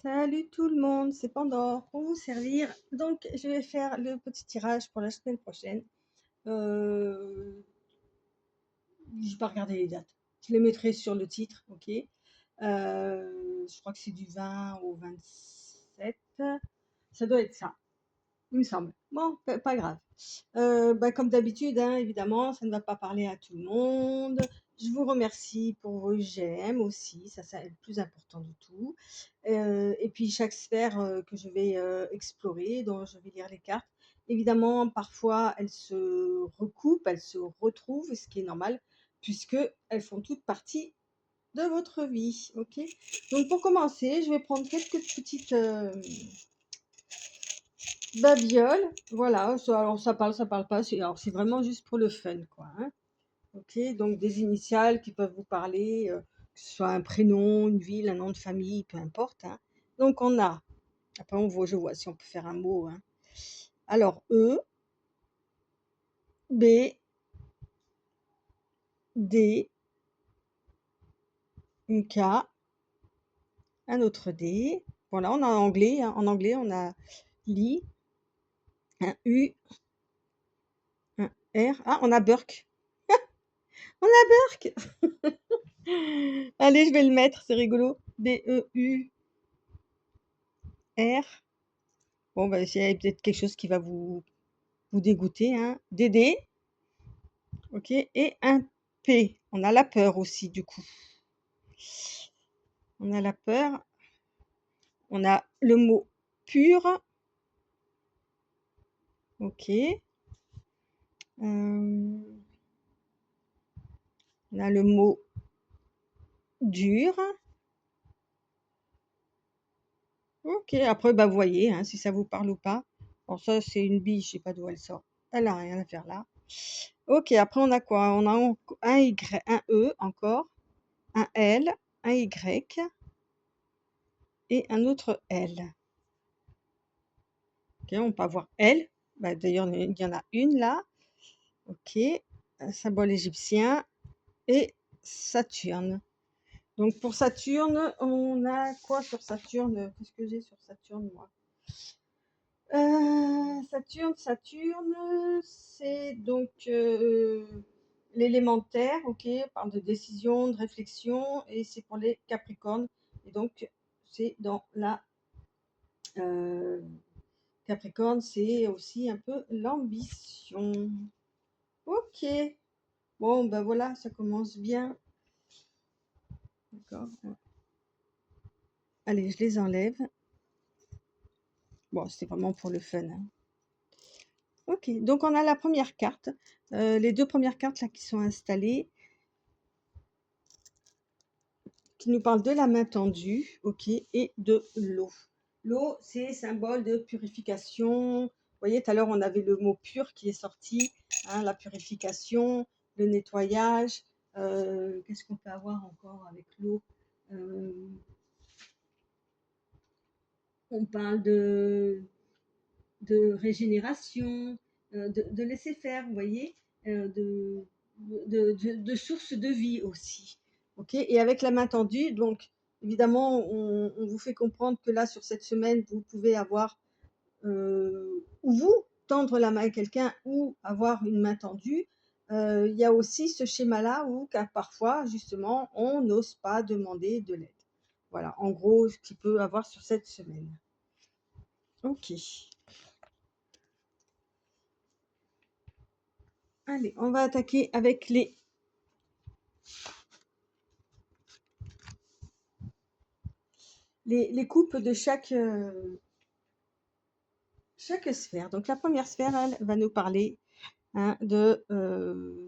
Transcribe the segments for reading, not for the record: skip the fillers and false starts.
Salut tout le monde, c'est Pandore pour vous servir. Donc, je vais faire le petit tirage pour la semaine prochaine. Euh, je vais pas regarder les dates. Je les mettrai sur le titre, ok. Je crois que c'est du 20 au 27. Ça doit être ça, il me semble. Bon, pas grave. Comme d'habitude, hein, évidemment, ça ne va pas parler à tout le monde. Je vous remercie pour vos j'aime aussi, ça c'est le plus important de tout. Et puis chaque sphère que je vais explorer, dont je vais lire les cartes, évidemment, parfois elles se recoupent, elles se retrouvent, ce qui est normal, puisque elles font toutes partie de votre vie. Ok. Donc pour commencer, je vais prendre quelques petites babioles. Voilà, alors ça parle pas, alors c'est vraiment juste pour le fun, quoi. Hein. Ok, donc des initiales qui peuvent vous parler, que ce soit un prénom, une ville, un nom de famille, peu importe. Hein. Donc on a, après je vois si on peut faire un mot. Hein. Alors E, B, D, une K, un autre D. Voilà, on a en anglais. Hein. En anglais, on a Li, un U, un R. Ah, on a Burke. On a Burke. Allez, je vais le mettre, c'est rigolo. B-E-U-R. Bon, bah, c'est peut-être quelque chose qui va vous dégoûter. Hein. D-D. Ok, et un P. On a la peur aussi, du coup. On a la peur. On a le mot pur. Ok. On a le mot dur. Ok, après, bah, vous voyez hein, si ça vous parle ou pas. Bon, ça, c'est une bille, je sais pas d'où elle sort. Elle a rien à faire là. Ok, après, on a quoi? On a un Y, un E encore, un L, un Y et un autre L. Ok, on peut avoir L. Bah, d'ailleurs, il y en a une là. Ok, un symbole égyptien et Saturne. Donc pour Saturne, on a quoi sur Saturne? Qu'est-ce que j'ai sur Saturne, moi? Saturne, c'est donc l'élémentaire, ok, on parle de décision, de réflexion, et c'est pour les Capricornes. Et donc, c'est dans la euh, Capricorne, c'est aussi un peu l'ambition. Ok, bon, ben voilà, ça commence bien. D'accord. Allez, je les enlève. Bon, c'était vraiment pour le fun. Hein. Ok, donc on a la première carte, les deux premières cartes là qui sont installées, qui nous parlent de la main tendue, ok, et de l'eau. L'eau, c'est symbole de purification. Vous voyez, tout à l'heure, on avait le mot pur qui est sorti, hein, la purification, le nettoyage. Qu'est-ce qu'on peut avoir encore avec l'eau? On parle de régénération, de laisser faire, vous voyez, de source de vie aussi. Ok. Et avec la main tendue, donc évidemment, on vous fait comprendre que là, sur cette semaine, vous pouvez avoir ou vous tendre la main à quelqu'un ou avoir une main tendue. Il y a aussi ce schéma-là où car parfois, justement, on n'ose pas demander de l'aide. Voilà, en gros, ce qu'il peut avoir sur cette semaine. Ok. Allez, on va attaquer avec les coupes de chaque sphère. Donc la première sphère, elle va nous parler hein, de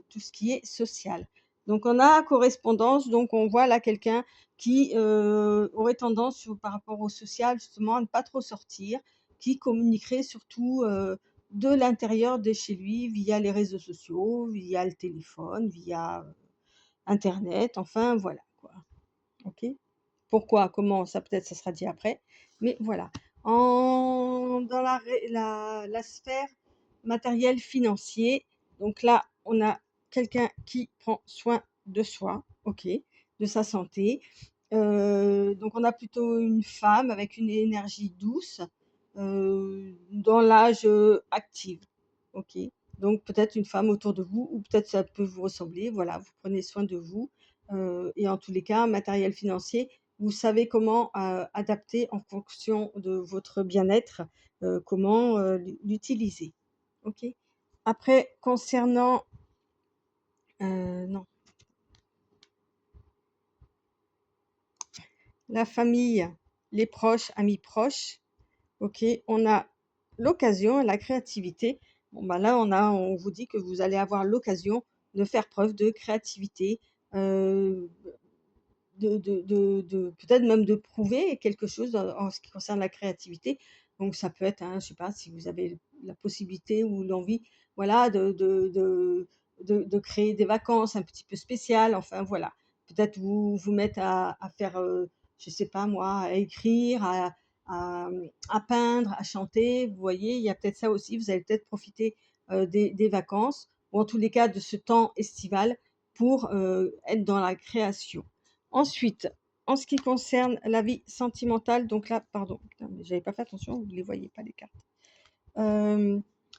tout ce qui est social. Donc on a correspondance, donc on voit là quelqu'un qui aurait tendance par rapport au social justement à ne pas trop sortir, qui communiquerait surtout de l'intérieur de chez lui via les réseaux sociaux, via le téléphone, via Internet, enfin voilà quoi. Ok. Pourquoi, comment, ça peut-être ça sera dit après. Mais voilà. Dans la sphère matérielle financier, donc là, on a quelqu'un qui prend soin de soi, ok, de sa santé. Donc Donc on a plutôt une femme avec une énergie douce, dans l'âge actif. Ok. Donc peut-être une femme autour de vous, ou peut-être ça peut vous ressembler. Voilà, vous prenez soin de vous. Et en tous les cas, matériel financier, vous savez comment adapter en fonction de votre bien-être, comment l'utiliser. Ok. Après, concernant non, la famille, les proches, amis proches. Ok, on a l'occasion, la créativité. Bon, bah là, on vous dit que vous allez avoir l'occasion de faire preuve de créativité, euh, peut-être même de prouver quelque chose en ce qui concerne la créativité. Donc ça peut être, hein, je sais pas, si vous avez la possibilité ou l'envie, voilà, de créer des vacances un petit peu spéciales. Enfin voilà, peut-être vous mettre à faire, je sais pas moi, à écrire, à, à peindre, à chanter. Vous voyez, il y a peut-être ça aussi. Vous allez peut-être profiter des vacances, ou en tous les cas de ce temps estival, pour être dans la création. Ensuite, en ce qui concerne la vie sentimentale, donc là, pardon, putain, mais j'avais pas fait attention, vous ne les voyez pas les cartes. Euh,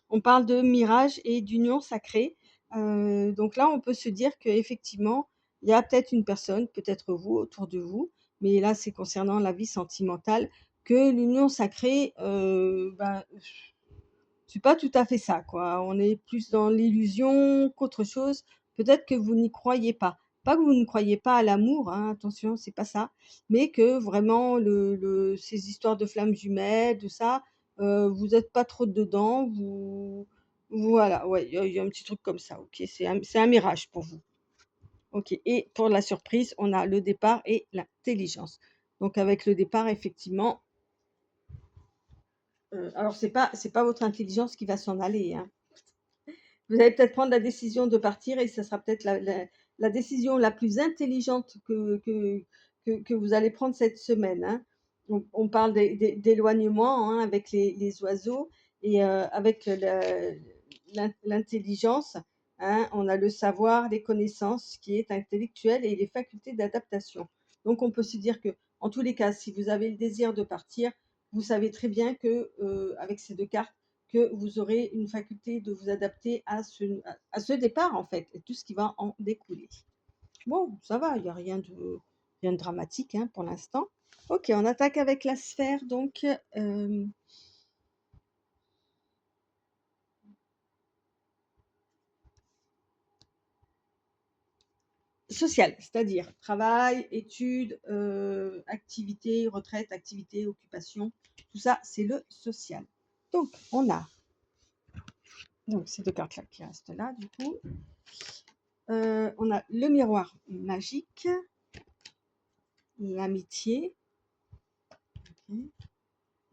on parle de mirage et d'union sacrée. Donc là, on peut se dire qu'effectivement, il y a peut-être une personne, peut-être vous, autour de vous, mais là, c'est concernant la vie sentimentale, que l'union sacrée, ben, c'est pas tout à fait ça, quoi. On est plus dans l'illusion qu'autre chose. Peut-être que vous n'y croyez pas. Pas que vous ne croyez pas à l'amour, hein, attention, c'est pas ça. Mais que vraiment, ces histoires de flammes jumelles, de ça, vous n'êtes pas trop dedans. Voilà, ouais, il y a un petit truc comme ça. Ok, c'est un mirage pour vous. Ok. Et pour la surprise, on a le départ et l'intelligence. Donc avec le départ, effectivement, alors c'est pas votre intelligence qui va s'en aller, hein. Vous allez peut-être prendre la décision de partir, et ça sera peut-être la décision la plus intelligente que vous allez prendre cette semaine, hein. On parle d'éloignement, hein, avec les oiseaux, et avec l'intelligence, hein, on a le savoir, les connaissances qui est intellectuel, et les facultés d'adaptation. Donc on peut se dire que, en tous les cas, si vous avez le désir de partir, vous savez très bien que avec ces deux cartes, que vous aurez une faculté de vous adapter à ce départ, en fait, et tout ce qui va en découler. Bon, ça va, il n'y a rien de dramatique, hein, pour l'instant. Ok, on attaque avec la sphère, donc sociale, c'est-à-dire travail, études, activité, retraite, activité, occupation, tout ça, c'est le social. Donc, on a ces deux cartes-là qui restent là, du coup. On a le miroir magique, l'amitié,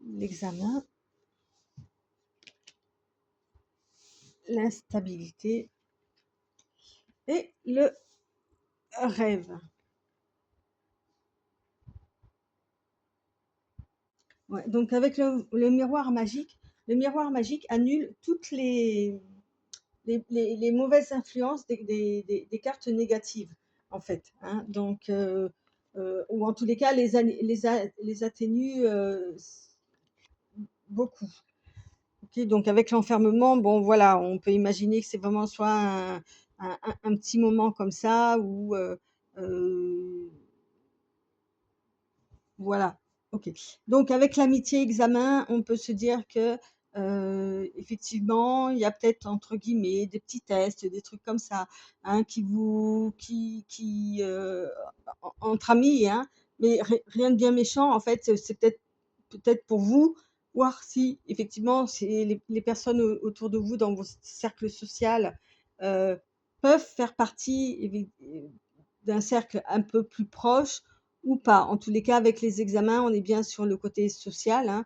l'examen, l'instabilité et le rêve. Ouais, donc avec le miroir magique, annule toutes les mauvaises influences des cartes négatives, en fait, hein. Donc, ou en tous les cas, les atténue beaucoup. Ok, donc avec l'enfermement, bon voilà, on peut imaginer que c'est vraiment soit un petit moment comme ça, ou euh, voilà. Ok. Donc avec l'amitié examen, on peut se dire que effectivement, il y a peut-être entre guillemets des petits tests, des trucs comme ça, hein, entre amis, hein, mais rien de bien méchant. En fait, c'est peut-être pour vous, voir si effectivement c'est les personnes autour de vous dans vos cercles social, euh, peuvent faire partie d'un cercle un peu plus proche ou pas. En tous les cas, avec les examens, on est bien sur le côté social, hein,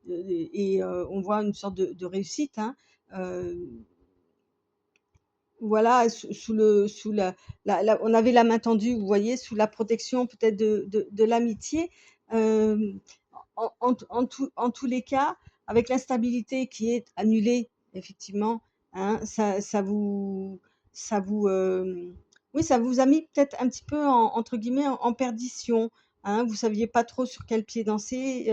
et on voit une sorte de réussite, hein. Euh, voilà, on avait la main tendue, vous voyez, sous la protection peut-être de l'amitié. Euh, en tous les cas, avec l'instabilité qui est annulée, effectivement, hein, ça vous, oui, ça vous a mis peut-être un petit peu entre guillemets en perdition, hein, vous saviez pas trop sur quel pied danser,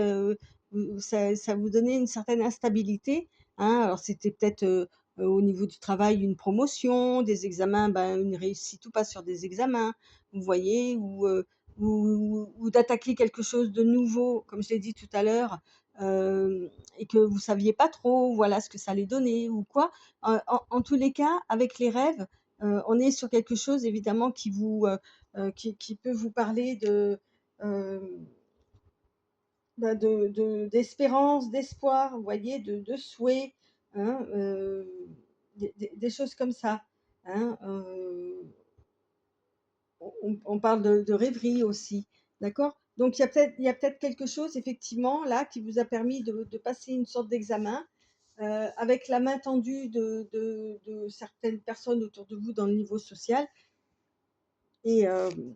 ça vous donnait une certaine instabilité, hein. Alors c'était peut-être, au niveau du travail, une promotion, des examens, ben, une réussite ou pas sur des examens, vous voyez? Ou d'attaquer quelque chose de nouveau, comme je l'ai dit tout à l'heure, et que vous saviez pas trop, voilà, ce que ça allait donner ou quoi. En tous les cas, avec les rêves, on est sur quelque chose évidemment qui peut vous parler hem, d'espérance, d'espoir, vous voyez? De souhait, hein, des choses comme ça, hein, on parle de rêverie aussi, d'accord? Donc il y a peut-être quelque chose effectivement là qui vous a permis de passer une sorte d'examen, avec la main tendue de certaines personnes autour de vous dans le niveau social et hem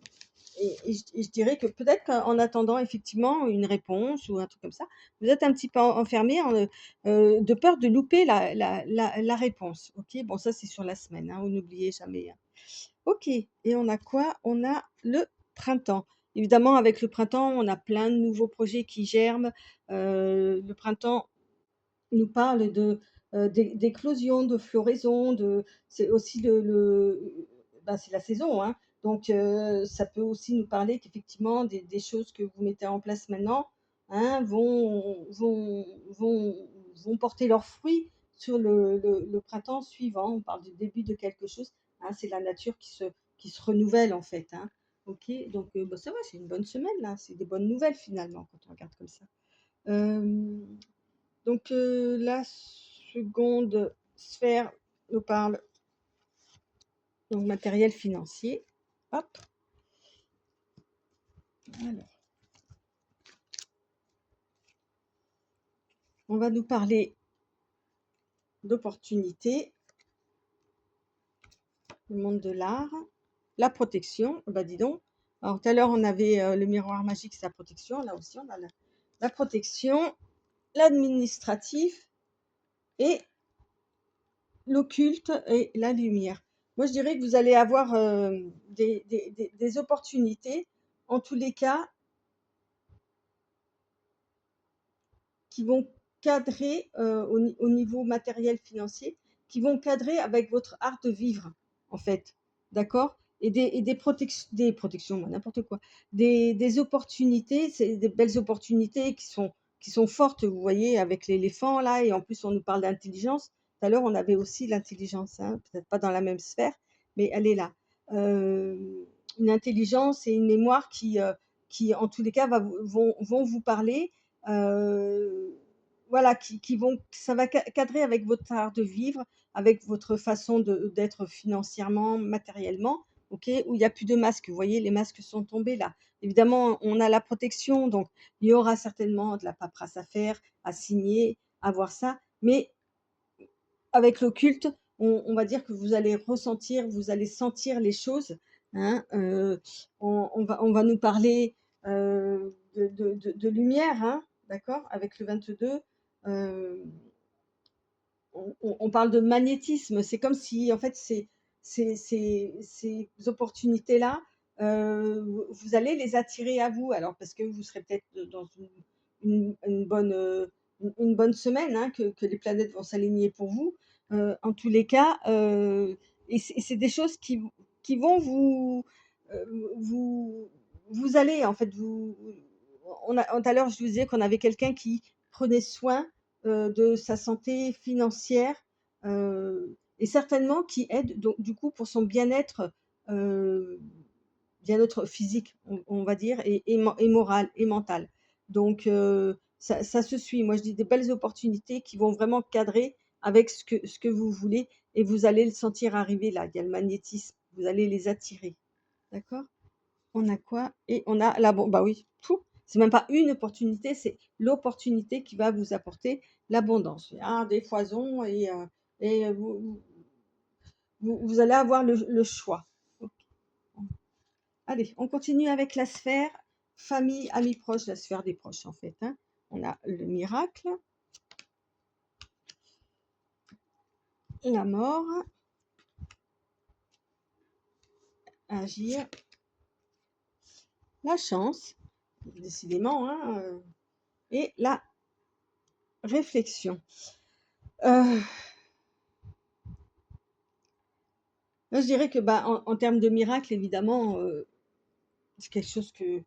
et je dirais que peut-être qu'en attendant effectivement une réponse ou un truc comme ça, vous êtes un petit peu enfermé de peur de louper la réponse. OK? Bon ça c'est sur la semaine, hein, vous n'oubliez jamais, hein. OK, et on a quoi? On a le printemps. Évidemment avec le printemps, on a plein de nouveaux projets qui germent. Le printemps nous parle d'éclosion, de floraison, c'est aussi bah, c'est la saison, hein, donc ça peut aussi nous parler qu'effectivement des choses que vous mettez en place maintenant, hein, vont porter leurs fruits sur le printemps suivant. On parle du début de quelque chose, hein, c'est la nature qui se renouvelle en fait, hein. OK, donc bah, ça va, c'est une bonne semaine là, c'est des bonnes nouvelles finalement quand on regarde comme ça. Hem donc la seconde sphère nous parle donc matériel financier. Hop, alors, on va nous parler d'opportunités, le monde de l'art, la protection. Bah, dis donc. Alors tout à l'heure on avait, le miroir magique, c'est la protection. Là aussi on a la protection, l'administratif et l'occulte et la lumière. Moi je dirais que vous allez avoir, des opportunités, en tous les cas qui vont cadrer au niveau matériel financier, qui vont cadrer avec votre art de vivre, en fait. D'accord? Et des protections, moi, n'importe quoi. Des opportunités, c'est des belles opportunités qui sont fortes, vous voyez, avec l'éléphant, là, et en plus, on nous parle d'intelligence. Tout à l'heure, on avait aussi l'intelligence, hein, peut-être pas dans la même sphère, mais elle est là. Une intelligence et une mémoire qui en tous les cas, vont vous parler, voilà, qui vont ça va cadrer avec votre art de vivre, avec votre façon d'être financièrement, matériellement, OK? Où il y a plus de masques. Vous voyez, les masques sont tombés là. Évidemment, on a la protection, donc il y aura certainement de la paperasse à faire, à signer, à voir ça, mais avec l'occulte, on va dire que vous allez ressentir, vous allez sentir les choses, hein, on va nous parler, de lumière, hein, d'accord? Avec le 22, hem, on parle de magnétisme. C'est comme si, en fait, ces opportunités-là, vous allez les attirer à vous. Alors parce que vous serez peut-être dans une bonne semaine, hein, que les planètes vont s'aligner pour vous. En tous les cas, et c'est des choses qui vont vous vous allez en fait tout à l'heure je vous disais qu'on avait quelqu'un qui prenait soin, de sa santé financière, et certainement qui aide donc du coup pour son bien-être, heu, bien-être physique, on va dire, et moral et mental. Donc ça se suit. Moi je dis des belles opportunités qui vont vraiment cadrer avec ce que vous voulez, et vous allez le sentir arriver là. Il y a le magnétisme, vous allez les attirer. D'accord? On a quoi? Et on a bah oui, tout. C'est même pas une opportunité, c'est l'opportunité qui va vous apporter l'abondance. Ah, des foisons, et vous allez avoir le choix. OK. Allez, on continue avec la sphère famille, amis proches, la sphère des proches en fait, hein. On a le miracle, la mort, agir, la chance. décidément, hein, et la réflexion. Euh, Là, je dirais que bah, en termes de miracle, évidemment, c'est quelque chose euh,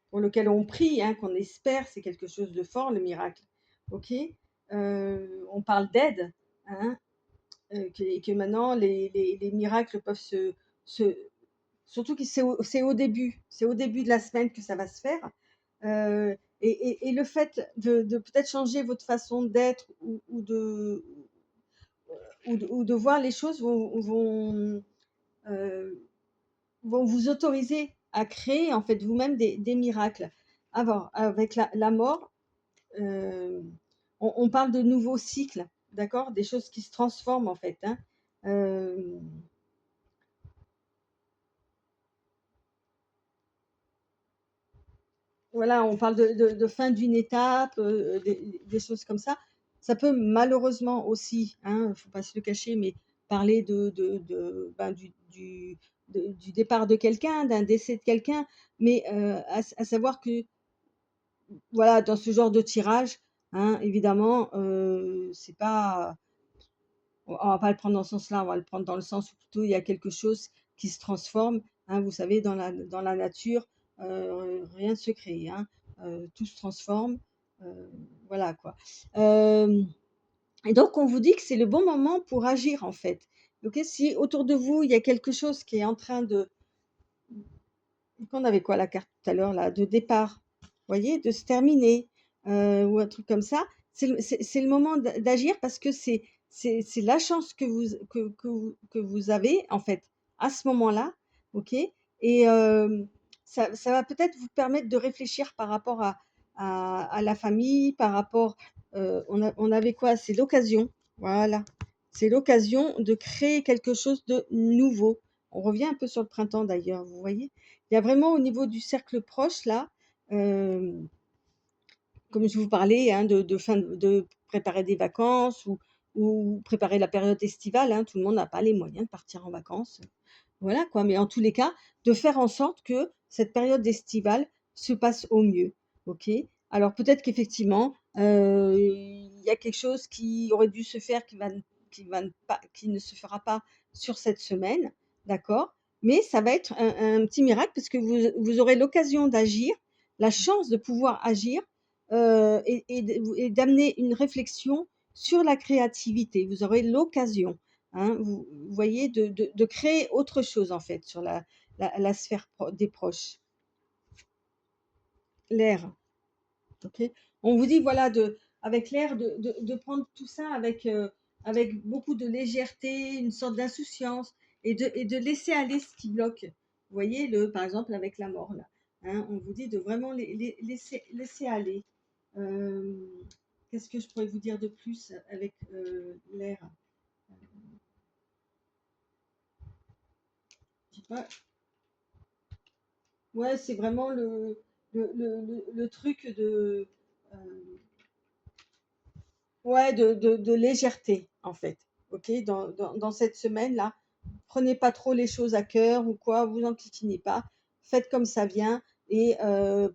pour lequel on prie, hein, qu'on espère, c'est quelque chose de fort, le miracle. Ok. On parle d'aide, hein, que maintenant les miracles peuvent se surtout que c'est au début de la semaine que ça va se faire. Et le fait de peut-être changer votre façon d'être ou de voir les choses euh, vont vous autoriser à créer en fait vous-même des miracles. Alors, avec la mort, euh, on parle de nouveaux cycles, d'accord? Des choses qui se transforment en fait, hein. Euh, voilà, on parle de fin d'une étape, des choses comme ça. Ça peut malheureusement aussi, hein, faut pas se le cacher, mais parler ben, du départ de quelqu'un, d'un décès de quelqu'un, mais à savoir que voilà, dans ce genre de tirage, hein, évidemment, c'est pas, on va pas le prendre dans ce sens-là, on va le prendre dans le sens où plutôt il y a quelque chose qui se transforme, hein, vous savez, dans la nature, rien ne se crée, hein, tout se transforme, voilà quoi. Euh, et donc on vous dit que c'est le bon moment pour agir en fait. Donc si autour de vous il y a quelque chose qui est en train de, qu'on avait quoi la carte tout à l'heure là, de départ, vous voyez, de se terminer, ou un truc comme ça, c'est le moment d'agir parce que c'est la chance que vous avez en fait à ce moment-là, ok? Et ça va peut-être vous permettre de réfléchir par rapport à la famille, par rapport, on avait quoi? C'est l'occasion, voilà, c'est l'occasion de créer quelque chose de nouveau. On revient un peu sur le printemps d'ailleurs, vous voyez? Il y a vraiment au niveau du cercle proche là, euh, comme je vous parlais, hein, de préparer des vacances ou préparer la période estivale, hein, tout le monde n'a pas les moyens de partir en vacances. Voilà quoi, mais en tous les cas, de faire en sorte que cette période estivale se passe au mieux. Ok. Alors peut-être qu'effectivement, il y a quelque chose qui aurait dû se faire qui ne se fera pas sur cette semaine, d'accord? Mais ça va être un petit miracle parce que vous aurez l'occasion d'agir, la chance de pouvoir agir et d'amener une réflexion sur la créativité. Vous aurez l'occasion. Hein, vous voyez, de créer autre chose en fait sur la sphère des proches, l'air. Ok. On vous dit voilà avec l'air de prendre tout ça avec beaucoup de légèreté, une sorte d'insouciance et de laisser aller ce qui bloque. Vous voyez par exemple avec la mort là. Hein, on vous dit de vraiment laisser aller. Euh, Qu'est-ce que je pourrais vous dire de plus avec l'air? Je sais pas. Ouais, c'est vraiment le truc euh, ouais, de légèreté, en fait. Ok, dans cette semaine-là, prenez pas trop les choses à cœur ou quoi, vous enquiquinez pas, faites comme ça vient et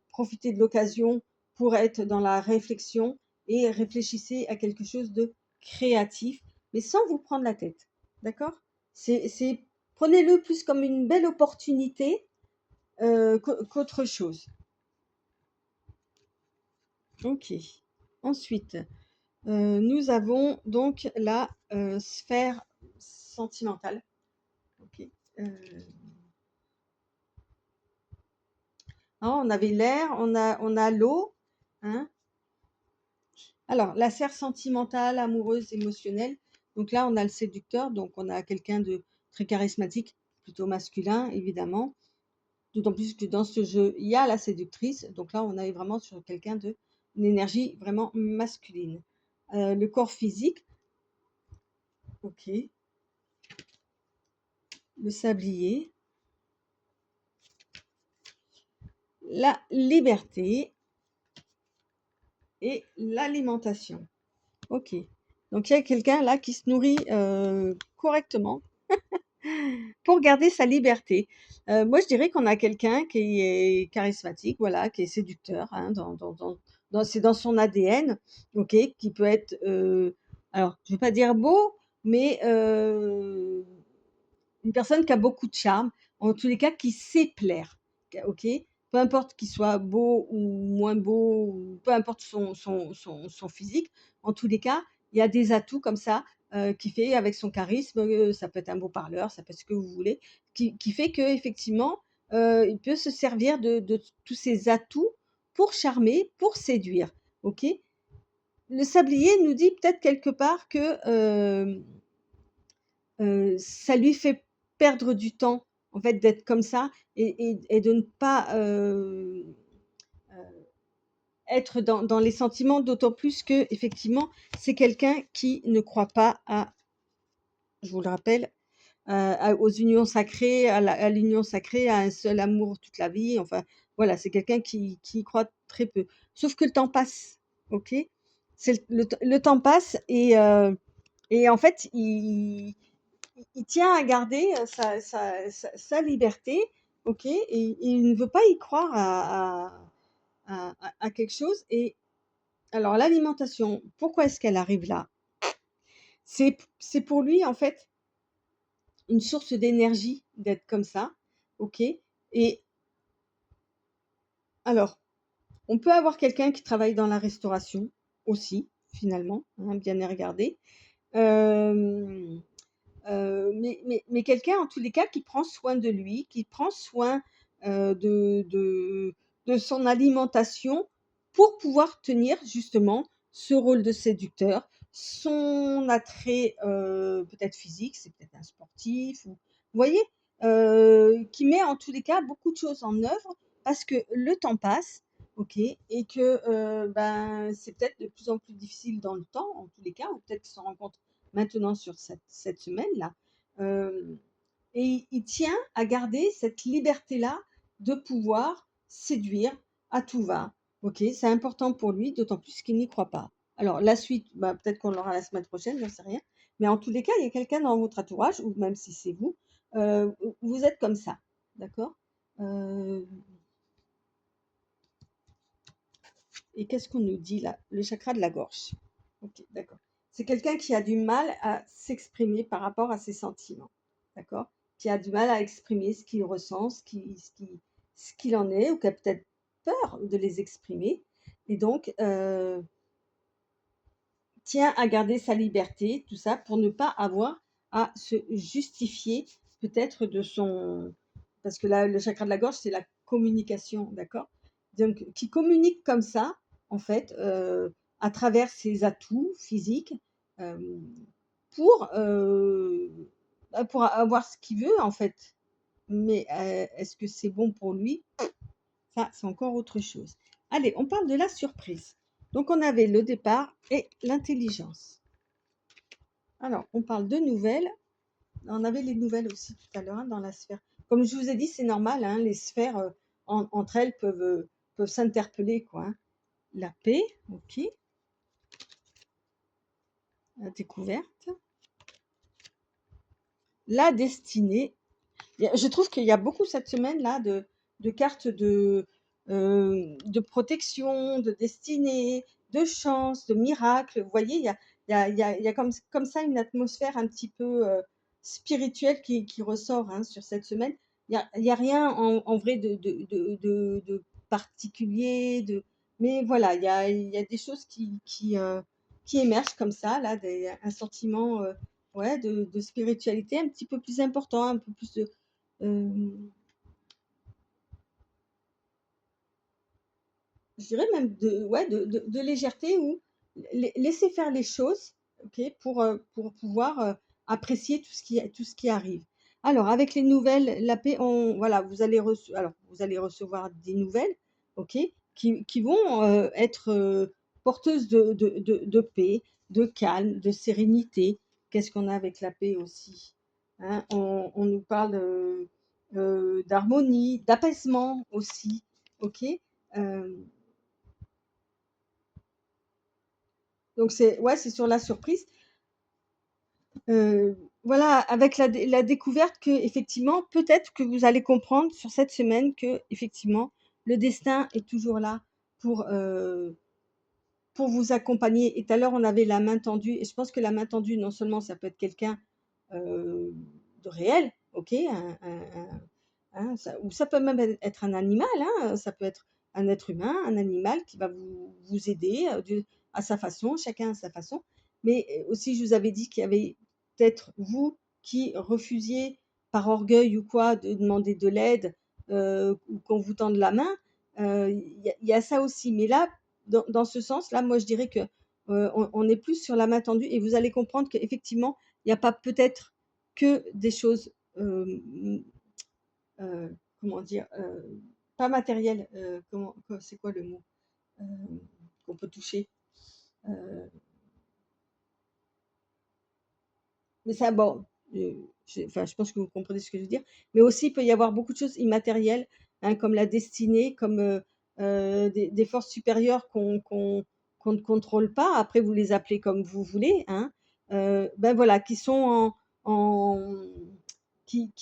profitez de l'occasion pour être dans la réflexion et réfléchissez à quelque chose de créatif, mais sans vous prendre la tête. D'accord? Prenez-le plus comme une belle opportunité qu'autre chose. Ok. Ensuite, nous avons donc la sphère sentimentale. Ok. Hein, on avait l'air, on a l'eau. Hein. Alors, la sphère sentimentale, amoureuse, émotionnelle. Donc là, on a le séducteur, donc on a quelqu'un de très charismatique, plutôt masculin, évidemment. D'autant plus que dans ce jeu, il y a la séductrice. Donc là, on est vraiment sur quelqu'un une énergie vraiment masculine. Le corps physique, ok. Le sablier, la liberté et l'alimentation. Ok. Donc il y a quelqu'un là qui se nourrit correctement. pour garder sa liberté. Moi, je dirais qu'on a quelqu'un qui est charismatique, voilà, qui est séducteur, hein, c'est dans son ADN, ok, qui peut être, alors, je vais pas dire beau, mais une personne qui a beaucoup de charme, en tous les cas, qui sait plaire, ok. Peu importe qu'il soit beau ou moins beau, ou peu importe son physique, en tous les cas, il y a des atouts comme ça qui fait avec son charisme, ça peut être un beau parleur, ça peut être ce que vous voulez, qui fait que effectivement, il peut se servir de tous ces atouts pour charmer, pour séduire, ok. Le sablier nous dit peut-être quelque part que ça lui fait perdre du temps, en fait, d'être comme ça et de ne pas être dans les sentiments, d'autant plus que effectivement, c'est quelqu'un qui ne croit pas à, je vous le rappelle, aux unions sacrées, à l'union sacrée, à un seul amour toute la vie. Enfin, voilà, c'est quelqu'un qui y croit très peu. Sauf que le temps passe, ok. Le temps passe et en fait, il tient à garder sa liberté, ok, et il ne veut pas y croire à quelque chose. Et alors, l'alimentation, pourquoi est-ce qu'elle arrive là? C'est pour lui, en fait, une source d'énergie d'être comme ça, ok. Et alors, on peut avoir quelqu'un qui travaille dans la restauration aussi, finalement, hein, bien y regarder. Euh, mais quelqu'un, en tous les cas, qui prend soin de lui, qui prend soin de son alimentation pour pouvoir tenir justement ce rôle de séducteur, son attrait peut-être physique, c'est peut-être un sportif, ou, vous voyez, qui met en tous les cas beaucoup de choses en œuvre parce que le temps passe, ok, et que ben, c'est peut-être de plus en plus difficile dans le temps, en tous les cas, ou peut-être qu'il s'en rend compte maintenant sur cette semaine-là. Euh, et il tient à garder cette liberté-là de pouvoir séduire à tout va. Ok, c'est important pour lui, d'autant plus qu'il n'y croit pas. Alors la suite, bah, peut-être qu'on l'aura la semaine prochaine, j'en sais rien. Mais en tous les cas, il y a quelqu'un dans votre entourage, ou même si c'est vous, vous êtes comme ça, d'accord. Euh, Et qu'est-ce qu'on nous dit là? Le chakra de la gorge. Ok, d'accord. C'est quelqu'un qui a du mal à s'exprimer par rapport à ses sentiments. D'accord? Qui a du mal à exprimer ce qu'il ressent, ce qu'il en est, ou qui a peut-être peur de les exprimer. Et donc, tient à garder sa liberté, tout ça, pour ne pas avoir à se justifier peut-être de son... Parce que là, le chakra de la gorge, c'est la communication, d'accord. Donc, qui communique comme ça, en fait, à travers ses atouts physiques, euh, pour pour avoir ce qu'il veut, en fait. Mais est-ce que c'est bon pour lui? Ça, c'est encore autre chose. Allez, on parle de la surprise. Donc, on avait le départ et l'intelligence. Alors, on parle de nouvelles. On avait les nouvelles aussi tout à l'heure, hein, dans la sphère. Comme je vous ai dit, c'est normal, hein, les sphères entre elles peuvent s'interpeller, quoi, hein. La paix, ok. La découverte. La destinée. Je trouve qu'il y a beaucoup cette semaine-là de cartes de protection, de destinée, de chance, de miracle. Vous voyez, il y a comme ça une atmosphère un petit peu spirituelle qui ressort, hein, sur cette semaine. Il y a rien en vrai de particulier, mais voilà, il y a des choses qui émergent comme ça, là, un sentiment ouais, de spiritualité un petit peu plus important, un peu plus de, je dirais même ouais, de légèreté ou laisser faire les choses, ok, pour pouvoir apprécier tout ce qui arrive. Alors, avec les nouvelles, la paix, voilà, vous allez recevoir des nouvelles, ok, qui vont être porteuses de paix, de calme, de sérénité. Qu'est-ce qu'on a avec la paix aussi, hein? On nous parle d'harmonie, d'apaisement aussi, ok. Euh, donc c'est ouais, c'est sur la surprise. voilà, avec la découverte que effectivement, peut-être que vous allez comprendre sur cette semaine que effectivement, le destin est toujours là pour, heu, pour vous accompagner. Et tout à l'heure, on avait la main tendue et je pense que la main tendue, non seulement ça peut être quelqu'un, de réel, OK, hein, ou ça peut même être un animal, hein, ça peut être un être humain, un animal qui va vous aider à sa façon, chacun à sa façon. Mais aussi, je vous avais dit qu'il y avait peut-être vous qui refusiez par orgueil ou quoi de demander de l'aide ou qu'on vous tende la main. Il y a ça aussi. Mais là, dans ce sens-là, moi, je dirais que on est plus sur la main tendue et vous allez comprendre qu'effectivement, il n'y a pas peut-être que des choses comment dire, pas matériel, c'est quoi le mot qu'on peut toucher. Euh, mais ça, bon, enfin, je pense que vous comprenez ce que je veux dire. Mais aussi, il peut y avoir beaucoup de choses immatérielles, hein, comme la destinée, comme des forces supérieures qu'on ne contrôle pas. Après, vous les appelez comme vous voulez, hein. Ben voilà, qui sont en qui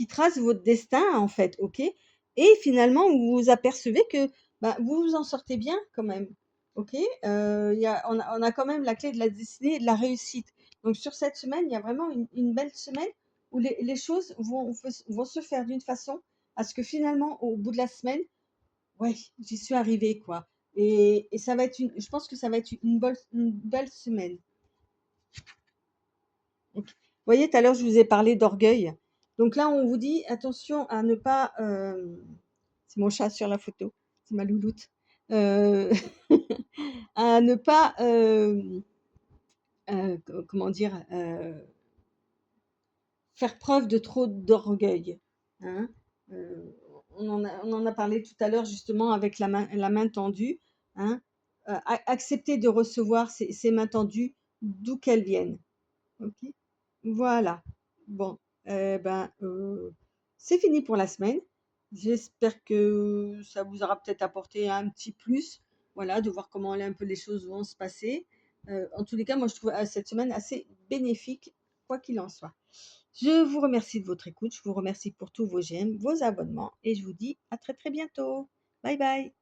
trace votre destin en fait, OK? Et finalement, vous vous apercevez que, bah, vous vous en sortez bien quand même, OK? On a quand même la clé de la destinée et de la réussite. Donc sur cette semaine, il y a vraiment une belle semaine où les choses vont se faire d'une façon à ce que finalement, au bout de la semaine, ouais, j'y suis arrivée, quoi. Et ça va être je pense que ça va être une belle semaine. OK. Vous voyez, tout à l'heure, je vous ai parlé d'orgueil. Donc là, on vous dit attention à ne pas. C'est mon chat sur la photo, c'est ma louloute. Euh, à ne pas. Comment dire faire preuve de trop d'orgueil. Hein. Euh, on en a parlé tout à l'heure justement avec la main tendue. Hein. Accepter de recevoir ces mains tendues d'où qu'elles viennent. OK? Voilà. Bon, ben, c'est fini pour la semaine. J'espère que ça vous aura peut-être apporté un petit plus, voilà, de voir comment un peu les choses vont se passer. En tous les cas, moi, je trouve cette semaine assez bénéfique, quoi qu'il en soit. Je vous remercie de votre écoute, je vous remercie pour tous vos j'aime, vos abonnements et je vous dis à très très bientôt. Bye bye.